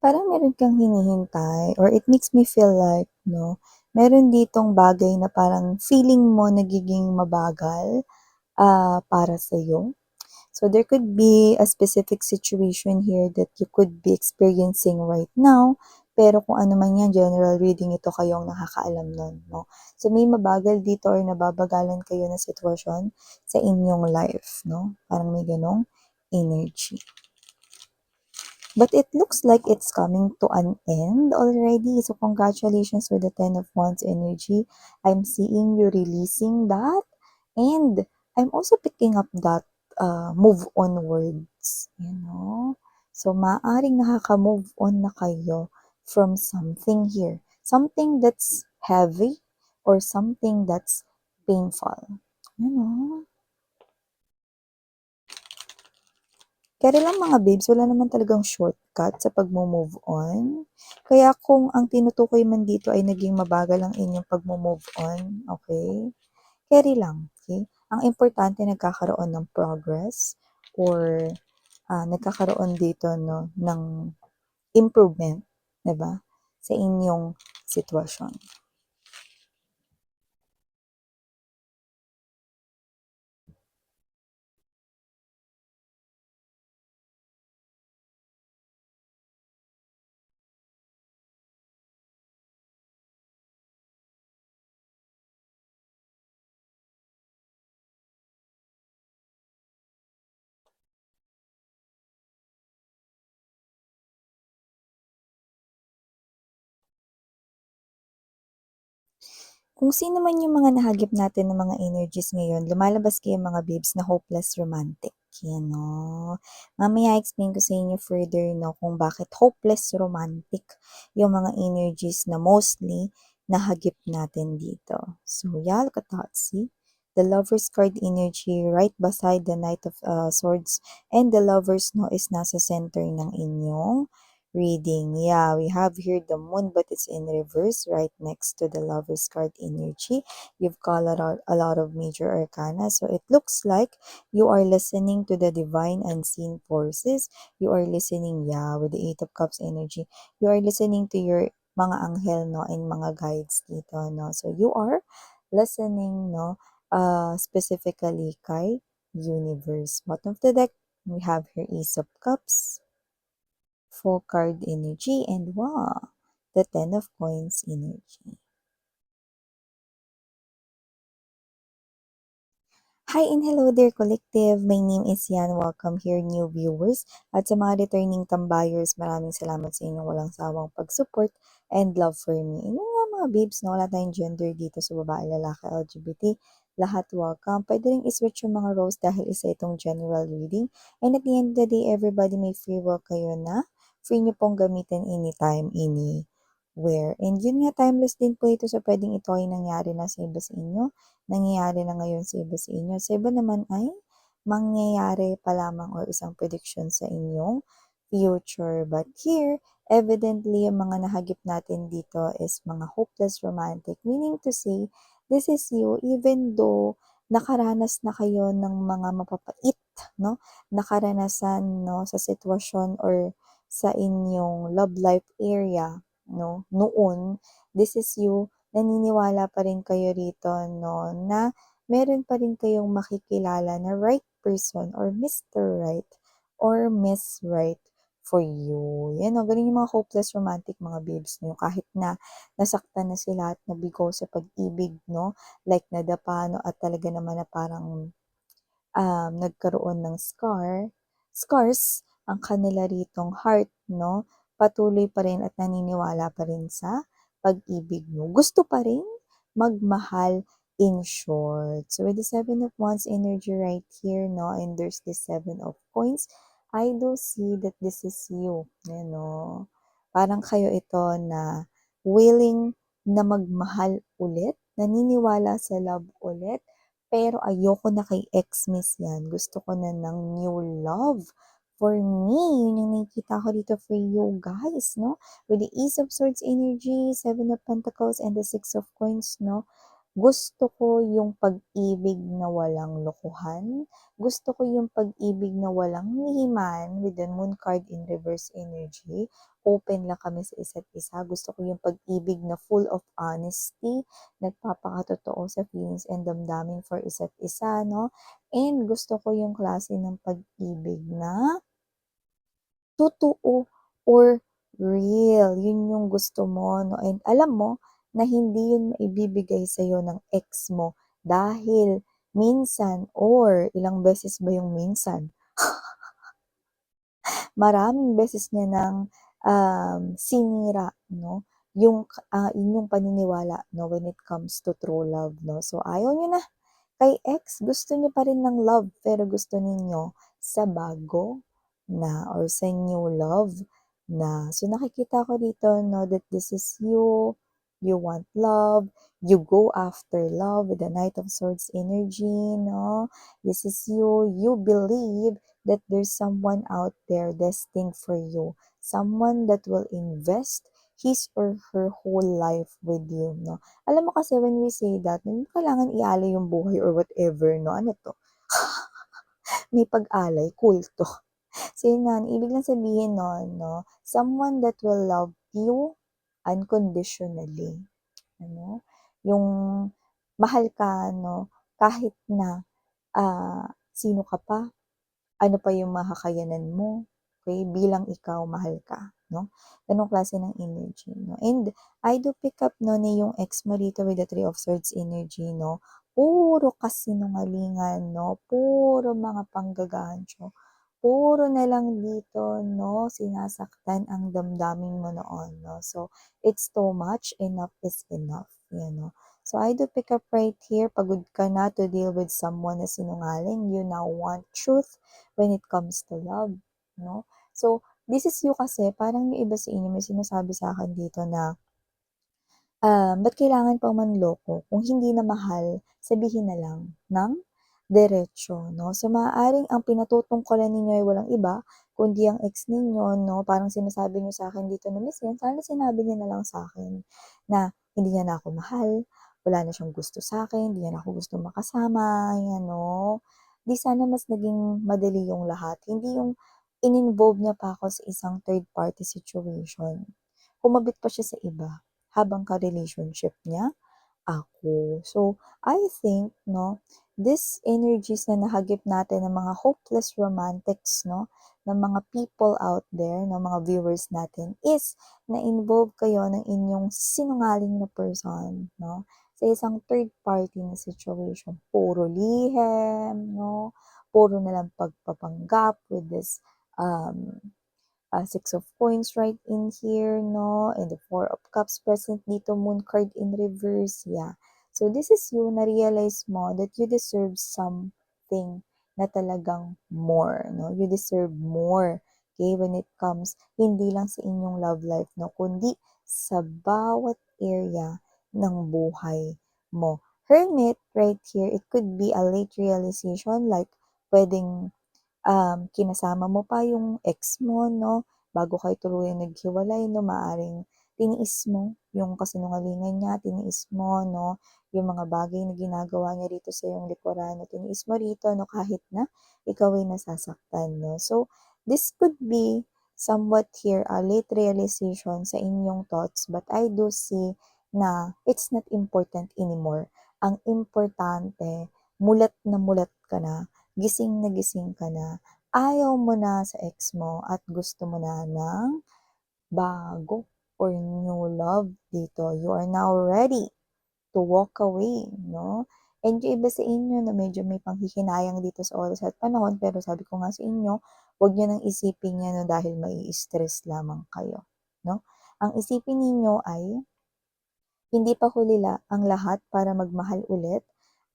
Parang meron kang hinihintay or it makes me feel like 'no, meron ditong bagay na parang feeling mo nagiging mabagal, para sa'yo. So there could be a specific situation here that you could be experiencing right now, pero kung ano man 'yan, general reading ito, kayo ang nakakaalam nun 'no. So may mabagal dito or nababagalan kayo na sitwasyon sa inyong life 'no, parang may gano'ng energy. But it looks like it's coming to an end already. So congratulations with the Ten of Wands energy. I'm seeing you releasing that. And I'm also picking up that move on words. So maaring nakaka-move on na kayo from something here. Something that's heavy or something that's painful. You know? Kaya lang mga babes, wala naman talagang shortcut sa pagmo-move on. Kaya kung ang tinutukoy man dito ay naging mabagal ang inyong pagmo-move on, okay? Carry lang, okay? Ang importante nagkakaroon ng progress or nagkakaroon dito no ng improvement, 'di ba? Sa inyong sitwasyon. Kung sino man yung mga nahagip natin ng mga energies ngayon, lumalabas kayo mga babes na hopeless romantic. Yan, no? Mamaya explain ko sa inyo further, no, kung bakit hopeless romantic yung mga energies na mostly nahagip natin dito. So, yeah, look at that, see? The Lover's card energy right beside the Knight of Swords and the Lovers, no, is nasa center ng inyong reading. Yeah, we have here the moon, but it's in reverse right next to the Lover's card energy. You've called a lot of major arcana. So it looks like you are listening to the divine unseen forces. You are listening, yeah, with the Eight of Cups energy. You are listening to your mga anghel, no, and mga guides dito, no. So you are listening, no, specifically kay universe. Bottom of the deck, we have here Ace of Cups, Four card energy, and wow, the Ten of Coins energy. Hi and hello there, collective. My name is Yan. Welcome here, new viewers. At sa mga returning tambayers, maraming salamat sa inyong walang sawang pag-support and love for me. And yun nga mga babes, no, wala tayong gender dito sa babae, lalaki, LGBT. Lahat welcome. Pwede rin iswitch yung mga roles dahil isa itong general reading. And at the end of the day, everybody may free will kayo na free nyo pong gamitin anytime, anywhere. And yun nga, timeless din po ito. So pwedeng ito ay nangyari na sa iba sa inyo, nangyayari na ngayon sa iba sa inyo. Sa iba naman ay mangyayari pa lamang or isang prediction sa inyong future. But here, evidently, yung mga nahagip natin dito is mga hopeless romantic. Meaning to say, this is you even though nakaranas na kayo ng mga mapapait, no? Nakaranasan, no, sa sitwasyon or sa inyong love life area, no? Noon, this is you, naniniwala pa rin kayo rito, no, na meron pa rin kayong makikilala na right person or Mr. Right or Miss Right for you. Yan o, ganun yung mga hopeless romantic mga babes nyo. Kahit na nasaktan na sila at nabigo sa pag-ibig, no? Like nadapa, no? At talaga naman na parang nagkaroon ng scars ang kanila ritong heart, no? Patuloy pa rin at naniniwala pa rin sa pag-ibig mo. Gusto pa rin magmahal in short. So with the Seven of Wands energy right here, no? And there's the Seven of Coins. I do see that this is you, you know. Parang kayo ito na willing na magmahal ulit, naniniwala sa love ulit, pero ayoko na kay ex-miss yan. Gusto ko na ng new love for me. Yun yung nakikita ko dito for you guys, no? With the Ace of Swords energy, Seven of Pentacles, and the Six of Coins, no? Gusto ko yung pag-ibig na walang lokohan, gusto ko yung pag-ibig na walang himan with the moon card in reverse energy. Open lang kami sa isa't isa. Gusto ko yung pag-ibig na full of honesty, nagpapakatotoo sa feelings and damdamin for isa't isa, no? And gusto ko yung klase ng pag-ibig na totoo or real, yun yung gusto mo 'no, and alam mo na hindi yun maibibigay sa'yo ng ex mo dahil minsan or ilang beses ba yung minsan, maraming beses niya ng, sinira 'no, yung paniniwala 'no, when it comes to true love 'no. So ayaw niyo na kay ex, gusto niyo pa rin ng love, pero gusto ninyo sa bago na or sa new love na. So nakikita ko dito 'no, that this is you, you want love, you go after love with the Knight of Swords energy 'no. This is you, you believe that there's someone out there destined for you, someone that will invest his or her whole life with you 'no. Alam mo kasi when we say that, hindi mo kailangan ialay yung buhay or whatever 'no, ano 'to, may pag-alay, kulto. So yun nga, ang ibig lang sabihin nun 'no, someone that will love you unconditionally, ano, yung mahal ka 'no, kahit na, sino ka pa, ano pa yung makakayanan mo, okey, bilang ikaw mahal ka 'no, gano'ng klase ng energy 'no. And I do pick up 'no na yung ex mo dito with the Three of Swords energy 'no, puro kasinungalingan 'no, puro mga panggagahancho, puro na lang dito 'no, sinasaktan ang damdamin mo noon 'no. So, it's too much, enough is enough, 'yan 'no. So, I do pick up right here, pagod ka na to deal with someone na sinungaling, you now want truth when it comes to love, 'no. So, this is you kasi parang yung iba sa inyo may sinasabi sa'kin dito na, ba't kailangan pang manloko kung hindi na mahal, sabihin na lang ng diretso 'no. So, maaaring ang pinatutungkulan ninyo ay walang iba kundi ang ex ninyo 'no, parang sinasabi niyo sa'kin dito na, "Miss yan, sana sinabi niya na lang sa'kin na hindi niya na ako mahal, wala na siyang gusto sa'kin, hindi niya na ako gustong makasama." Yan 'no. 'Di sana mas naging madali yung lahat, hindi yung in-involve niya pa ako sa isang third party situation. Kumabit pa siya sa iba habang ka-relationship niya ako. So, I think 'no, these energies na nahagip natin ng mga hopeless romantics 'no, ng mga people out there, ng mga viewers natin is na-involve kayo ng inyong sinungaling na person 'no, sa isang third party na situation. Puro lihim 'no, puro nalang pagpapanggap with this, um Six of Coins right in here, no? And the Four of Cups present dito, Moon card in reverse, yeah. So this is you, na-realize mo that you deserve something na talagang more, no? You deserve more, okay? When it comes, hindi lang sa inyong love life, no? Kundi sa bawat area ng buhay mo. Hermit, right here, it could be a late realization, like pwedeng kinasama mo pa yung ex mo 'no, bago kayo tuluyang naghiwalay 'no, maaaring tiniis mo yung kasinungalingan niya, tiniis mo 'no, yung mga bagay na ginagawa niya rito sa iyong likuran 'no, tiniis mo rito 'no, kahit na ikaw ay nasasaktan 'no. So, this could be somewhat here a late realization sa inyong thoughts, but I do see na it's not important anymore. Ang importante, mulat na mulat ka na gising ka na, ayaw mo na sa ex mo at gusto mo na ng bago or new love dito. You are now ready to walk away, 'no? And yung iba sa inyo na medyo may panghihinayang dito sa oras at panahon, pero sabi ko nga sa inyo, huwag niyo nang isipin 'yan 'no, dahil mai-stress lamang kayo, 'no? Ang isipin ninyo ay hindi pa huli ang lahat para magmahal ulit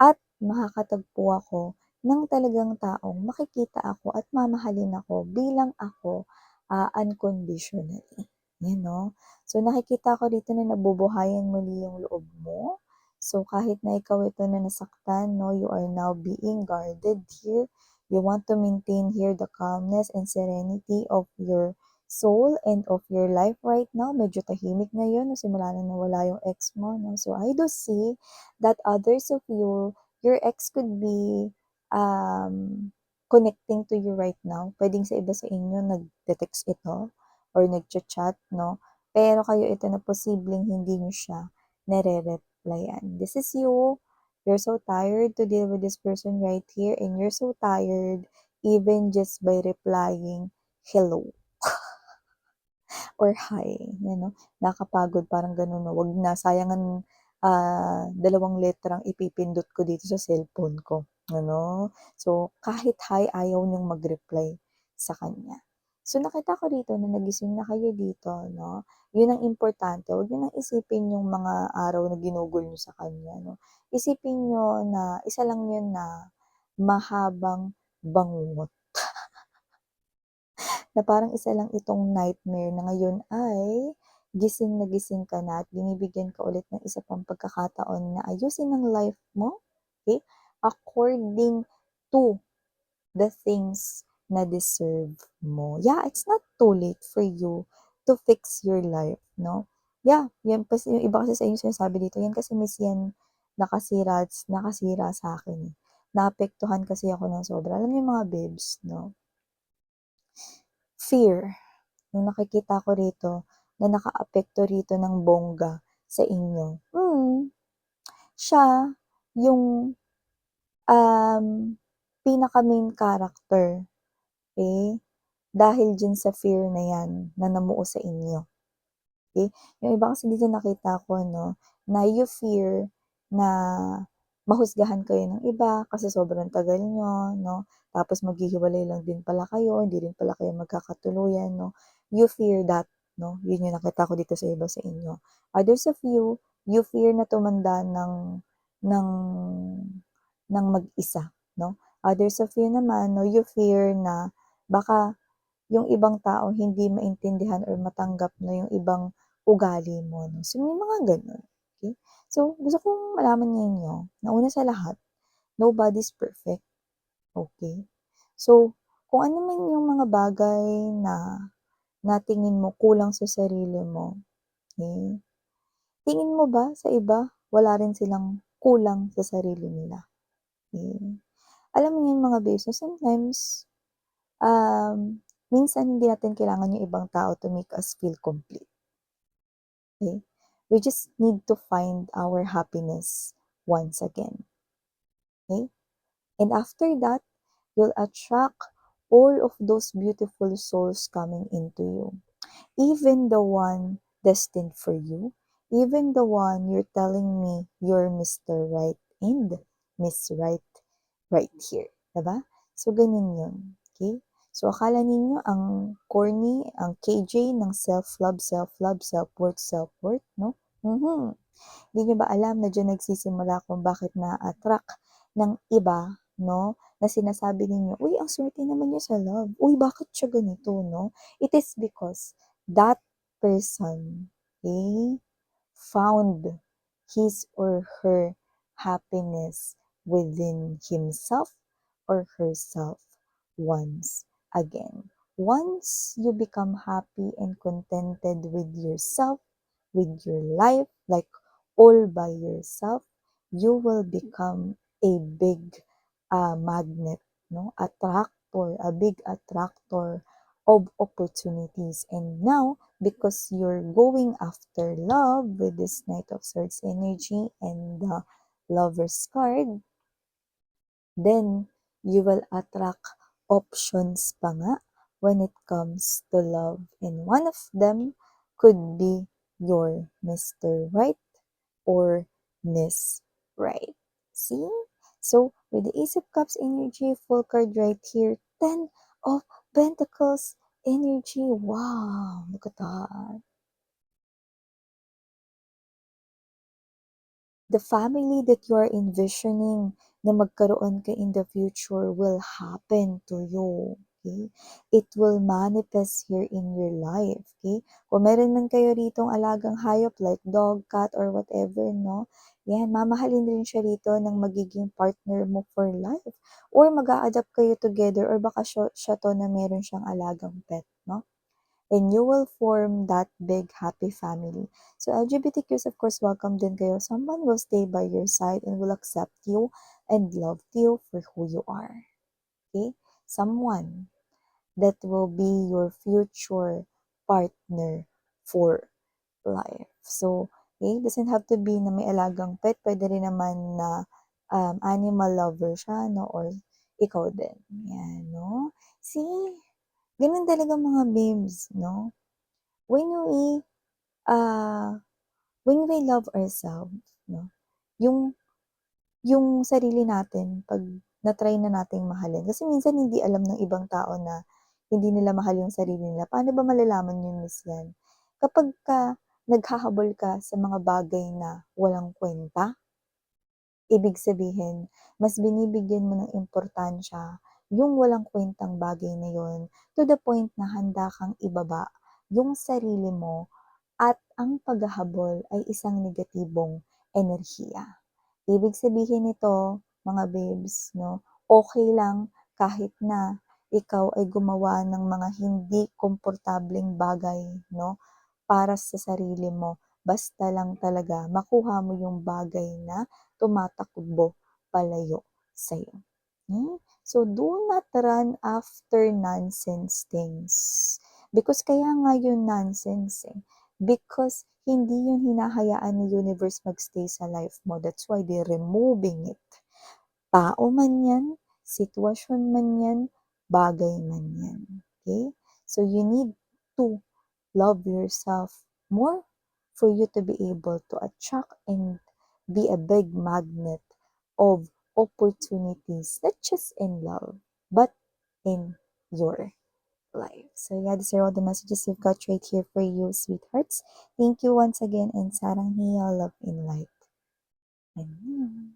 at makakatagpo ako ng talagang taong makikita ako at mamahalin ako bilang ako, unconditionally, 'yan 'no. So nakikita ko dito na nabubuhayan muli yung loob mo. So kahit na ikaw ito na nasaktan 'no, you are now being guarded here. You want to maintain here the calmness and serenity of your soul and of your life right now. Medyo tahimik ngayon, no? Simula na nawala yung ex mo, no? So, I do see that others of you, your ex could be connecting to you right now. Pwedeng sa iba sa inyo, nag-text ito or nag-chat, no? Pero kayo ito na posibleng hindi nyo siya nare-replyan. This is you. You're so tired to deal with this person right here and you're so tired even just by replying hello or hi, yan 'no. Nakakapagod parang gano'n 'no, wag na sayangan, dalawang letrang ipipindot ko dito sa cellphone ko, ano. So, kahit hi ayaw niyong mag-reply sa kanya. So, nakita ko dito na nagising na kayo dito 'no, yun ang importante, wag niyo nang isipin yung mga araw na ginugol niyo sa kanya 'no. Isipin niyo na isa lang yun na mahabang bangungot. Na parang isa lang itong nightmare na ngayon ay gising ka na at binibigyan ka ulit ng isa pang pagkakataon na ayusin ang life mo, okay, according to the things na deserve mo. Yeah, it's not too late for you to fix your life, no? Yeah, yan kasi yung iba kasi sa inyo sinasabi dito, yan kasi miss yan nakasira sa akin, eh. Naapektuhan kasi ako ng sobra. Alam niyo mga babes, no? Fear. Nung nakikita ko rito na nakaapekto rito ng bongga sa inyo, siya yung, um, pinaka-main character, eh, dahil diyan sa fear na 'yan na namuo sa inyo. Okay, yung iba kasi dito nakita ko 'no, na you fear na mahusgahan kayo ng iba kasi sobrang tagal niyo 'no, tapos maghihiwalay lang din pala kayo, hindi rin pala kayo magkakatuluyan 'no. You fear that 'no, yun yung nakita ko dito sa iba sa inyo. Others of you, you fear na tumanda ng mag-isa 'no. Others of you naman 'no, you fear na baka yung ibang tao hindi maintindihan or matanggap na yung ibang ugali mo 'no. So, may mga gano'n, okey. So, gusto kong malaman ninyo na una sa lahat, nobody's perfect, okey. So, kung ano man yung mga bagay na na tingin mo kulang sa sarili mo, okey, tingin mo ba sa iba wala rin silang kulang sa sarili nila, okey. Alam mo yun mga babes na sometimes, minsan hindi natin kailangan yung ibang tao to make us feel complete, okey? We just need to find our happiness once again, okey? And after that, you'll attract all of those beautiful souls coming into you. Even the one destined for you, even the one you're telling me you're Mr. Right and Miss Right right here, 'di ba? So, ganun yun, okay. So, akala ninyo ang corny, ang KJ ng self-love, self-love, self-worth, self-worth, 'no? Hindi niyo ba alam na diyan nagsisimula kung bakit na-a-attract ng iba, 'no, na sinasabi ninyo, "Uy, ang swerte naman niya sa love. Uy, bakit siya ganito?" 'No? It is because that person, okay, found his or her happiness within himself or herself once again. Once you become happy and contented with yourself, with your life, like all by yourself, you will become a big magnet, no? Attractor, a big attractor of opportunities. And now, because you're going after love with this Knight of Swords energy and the Lover's card, then you will attract options pa nga when it comes to love. And one of them could be your Mr. Right or Miss Right. See? So, with the Ace of Cups energy, full card right here, 10 of Pentacles energy. Wow, look at that. The family that you are envisioning na magkaroon ka in the future will happen to you. Okay? It will manifest here in your life. Okay? Kung meron man kayo ritong alagang hayop like dog, cat, or whatever, no? Yan, mamahalin rin siya rito ng magiging partner mo for life. Or mag adapt kayo together or baka siya to na meron siyang alagang pet, no? and you will form that big happy family. So LGBTQs, of course, welcome din kayo. Someone will stay by your side and will accept you and love you for who you are. Okay? Someone that will be your future partner for life. So, okay, doesn't have to be na may alagang pet. Pwede rin naman na animal lover siya, no? Or ikaw din. Yan, no? See, ganun talaga mga babes, no? When we, uh, when we love ourselves, no? Yung, yung sarili natin, pag na-try na nating mahalin. Kasi minsan hindi alam ng ibang tao na hindi nila mahal yung sarili nila. Paano ba malalaman yun, Miss Yan? Kapag naghahabol ka sa mga bagay na walang kwenta, ibig sabihin, mas binibigyan mo ng importansya yung walang kwentang bagay na yun to the point na handa kang ibaba yung sarili mo at ang paghahabol ay isang negatibong enerhiya. Ibig sabihin nito, mga babes, no, okay lang kahit na ikaw ay gumawa ng mga hindi komportableng bagay, no, para sa sarili mo. Basta lang talaga makuha mo yung bagay na tumatakbo palayo sa'yo. So, do not run after nonsense things. Because kaya nga yun nonsense eh. Because hindi yun hinahayaan ni universe magstay sa life mo. That's why they're removing it. Tao man yan, sitwasyon man yan, bagay man yan. Okay? So, you need to love yourself more for you to be able to attract and be a big magnet of opportunities, not just in love, but in your life. So yeah, these are all the messages we've got right here for you, sweethearts. Thank you once again, and sarang hiya, love in light. And